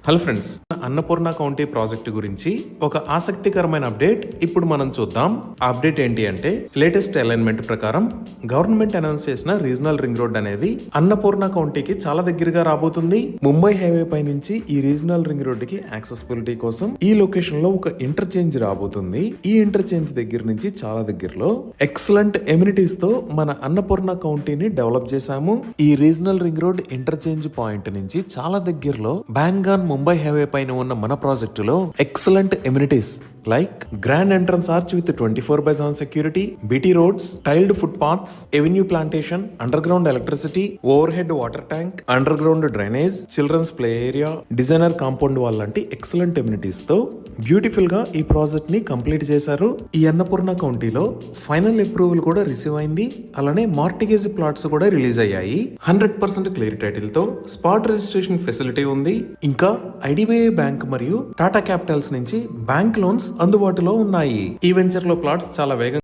Hello friends, Annapurna county project గురించి ఒక ఆసక్తికరమైన అప్డేట్ ఇప్పుడు మనం చూద్దాం. ఆ అప్డేట్ ఏంటి అంటే, లేటెస్ట్ అలైన్మెంట్ ప్రకారం గవర్నమెంట్ అనౌన్స్ చేసిన రీజనల్ రింగ్ రోడ్ అనేది అన్నపూర్ణ కౌంటీకి చాలా దగ్గరగా రాబోతుంది. ముంబై హైవే పై నుంచి ఈ రీజనల్ రింగ్ రోడ్ కి యాక్సెసిబిలిటీ కోసం ఈ లొకేషన్ లో ఒక ఇంటర్చేంజ్ రాబోతుంది. ఈ ఇంటర్చేంజ్ దగ్గర నుంచి చాలా దగ్గరలో ఎక్సలెంట్ ఎమ్యూనిటీస్ తో మన అన్నపూర్ణ కౌంటీని డెవలప్ చేశాము. ఈ regional ring road interchange point నుంచి చాలా దగ్గరలో బ్యాంగాన్ ముంబై హైవే పైన ఉన్న మన ప్రాజెక్టులో excellent amenities like grand entrance arch with 24/7 security, BT roads, tiled footpaths, avenue plantation, underground electricity, overhead water tank, underground drainage, children's play area, designer compound wall లాంటి excellent amenities తో beautiful గా ఈ project ని complete చేశారు. ఈ అన్నపూర్ణ కౌంటీలో final approval కూడా receive అయింది. అలానే మార్టిగేజ్ ప్లాట్స్ కూడా రిలీజ్ అయ్యాయి. 100% క్లియర్ టైటిల్ తో స్పాట్ రిజిస్ట్రేషన్ ఫెసిలిటీ ఉంది. ఇంకా ఐడిబిఐ బ్యాంక్ మరియు టాటా క్యాపిటల్స్ నుంచి బ్యాంక్ లోన్స్ అందుబాటులో ఉన్నాయి. ఈ వెంచర్ లో ప్లాట్స్ చాలా వేగంగా